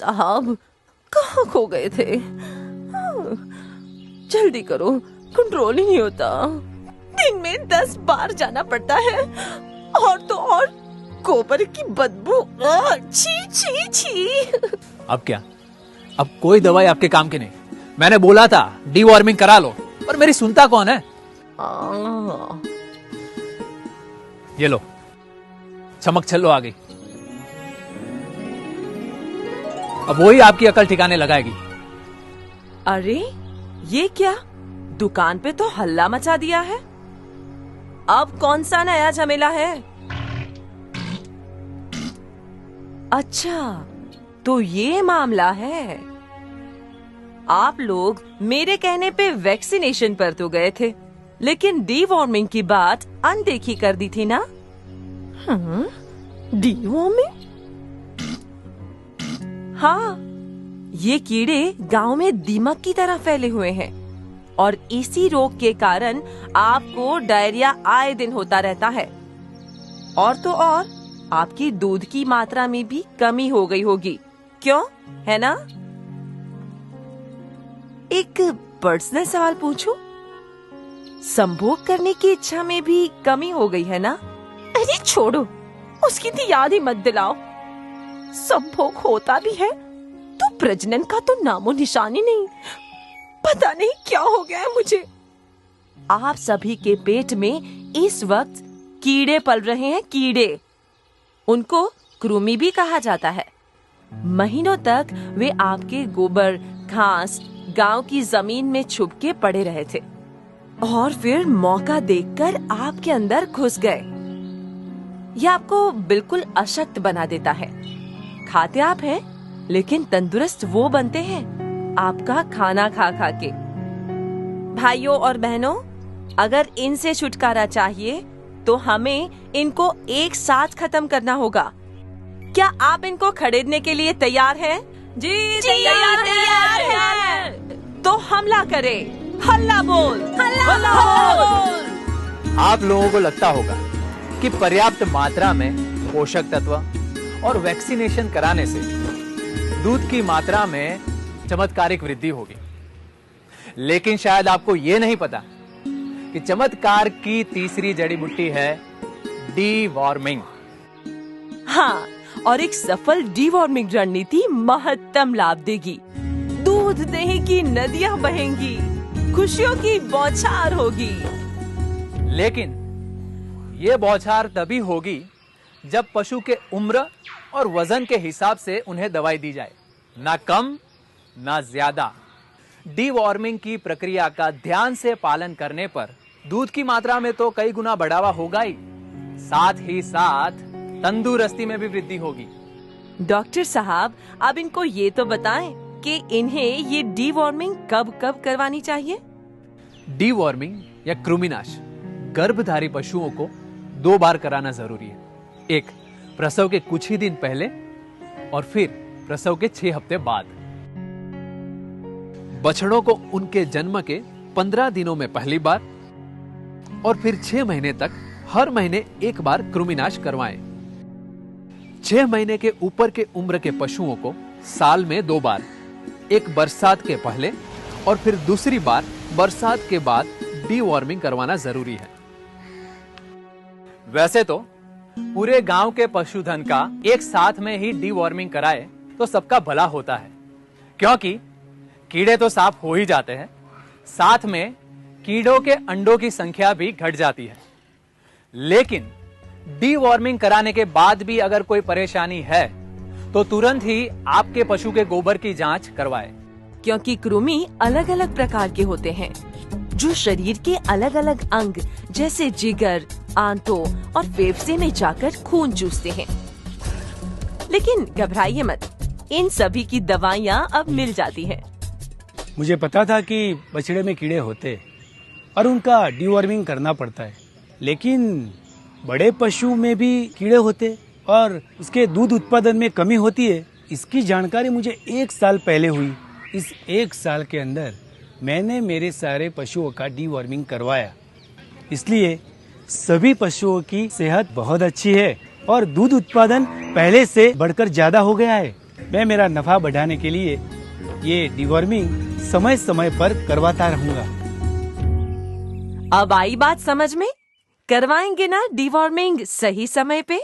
साहब कहाँ खो गए थे? जल्दी करो, कंट्रोल ही नहीं होता। दिन में 10 बार जाना पड़ता है, और तो और गोबर की बदबू, छी छी छी। अब क्या? अब कोई दवाई आपके काम की नहीं। मैंने बोला था डीवॉर्मिंग करा लो, पर मेरी सुनता कौन है? ये लो, चमक छल्लो आ गई। अब वही आपकी अकल ठिकाने लगाएगी। अरे ये क्या, दुकान पे तो हल्ला मचा दिया है। अब कौन सा नया झमेला है? अच्छा, तो ये मामला है। आप लोग मेरे कहने पे वैक्सीनेशन पर तो गए थे, लेकिन डीवॉर्मिंग की बात अनदेखी कर दी थी ना? डीवॉर्मिंग? हाँ, ये कीड़े गांव में दीमक की तरह फैले हुए हैं, और इसी रोग के कारण आपको डायरिया आए दिन होता रहता है। और तो और आपकी दूध की मात्रा में भी कमी हो गई होगी, क्यों? है ना? एक पर्सनल सवाल पूछूं? संभोग करने की इच्छा में भी कमी हो गई है ना? अरे छोड़ो, उसकी तो याद ही मत दिलाओ। संभोग होता भी है तो प्रजनन का तो नामो निशान ही नहीं। पता नहीं क्या हो गया है मुझे। आप सभी के पेट में इस वक्त कीड़े पल रहे हैं, कीड़े। उनको कृमि भी कहा जाता है। महीनों तक वे आपके गोबर, घास, गांव की जमीन में छुप के पड़े रहे थे, और फिर मौका देखकर आपके अंदर घुस गए। यह आपको बिल्कुल अशक्त बना देता है। खाते आप हैं, लेकिन तंदुरुस्त वो बनते हैं आपका खाना खा खा के। भाइयों और बहनों, अगर इनसे छुटकारा चाहिए तो हमें इनको एक साथ खत्म करना होगा। क्या आप इनको खरीदने के लिए तैयार हैं? जी तैयार हैं। तो हमला करें। हल्ला बोल, हल्ला बोल। आप लोगों को लगता होगा कि पर्याप्त मात्रा में पोषक तत्व और वैक्सीनेशन कराने से दूध की मात्रा में चमत्कारिक वृद्धि होगी, लेकिन शायद आपको यह नहीं पता कि चमत्कार की तीसरी जड़ी बूटी है डीवॉर्मिंग। हाँ, और एक सफल डीवॉर्मिंग रणनीति महत्तम लाभ देगी। दूध दही की नदियां बहेंगी, खुशियों की बौछार होगी। लेकिन ये बौछार तभी होगी जब पशु के उम्र और वजन के हिसाब से उन्हें दवाई दी जाए, ना कम ना ज्यादा। डीवॉर्मिंग की प्रक्रिया का ध्यान से पालन करने पर दूध की मात्रा में तो कई गुना बढ़ावा होगा ही, साथ ही साथ तंदुरुस्ती में भी वृद्धि होगी। डॉक्टर साहब, अब इनको ये तो बताएं कि इन्हें ये डीवॉर्मिंग कब कब करवानी चाहिए? डीवॉर्मिंग या कृमिनाश गर्भधारी पशुओं को 2 बार कराना जरूरी है। एक प्रसव के कुछ ही दिन पहले, और फिर प्रसव के 6 हफ्ते बाद। बछड़ों को उनके जन्म के 15 दिनों में पहली बार, और फिर 6 महीने तक हर महीने 1 बार कृमिनाश करवाएं। 6 महीने के ऊपर के उम्र के पशुओं को साल में 2 बार, एक बरसात के पहले और फिर दूसरी बार बरसात के बाद डीवॉर्मिंग करवाना जरूरी है। वैसे तो पूरे गांव के पशुधन का एक साथ में ही डीवॉर्मिंग कराए तो सबका भला होता है, क्योंकि कीड़े तो साफ हो ही जाते हैं, साथ में कीड़ों के अंडों की संख्या भी घट जाती है। लेकिन डीवॉर्मिंग कराने के बाद भी अगर कोई परेशानी है तो तुरंत ही आपके पशु के गोबर की जांच करवाएं, क्योंकि कृमि अलग अलग प्रकार के होते हैं जो शरीर के अलग अलग अंग जैसे जिगर, आंतों और फेफड़े में जाकर खून चूसते हैं। लेकिन घबराइए मत, इन सभी की दवाइयाँ अब मिल जाती हैं। मुझे पता था कि बछड़े में कीड़े होते और उनका डीवॉर्मिंग करना पड़ता है, लेकिन बड़े पशु में भी कीड़े होते और उसके दूध उत्पादन में कमी होती है, इसकी जानकारी मुझे 1 साल पहले हुई। इस 1 साल के अंदर मैंने मेरे सारे पशुओं का डीवॉर्मिंग करवाया, इसलिए सभी पशुओं की सेहत बहुत अच्छी है और दूध उत्पादन पहले से बढ़कर ज्यादा हो गया है। मैं मेरा नफा बढ़ाने के लिए ये डिवॉर्मिंग समय समय पर करवाता रहूंगा। अब आई बात समझ में? करवाएंगे ना डिवॉर्मिंग सही समय पे?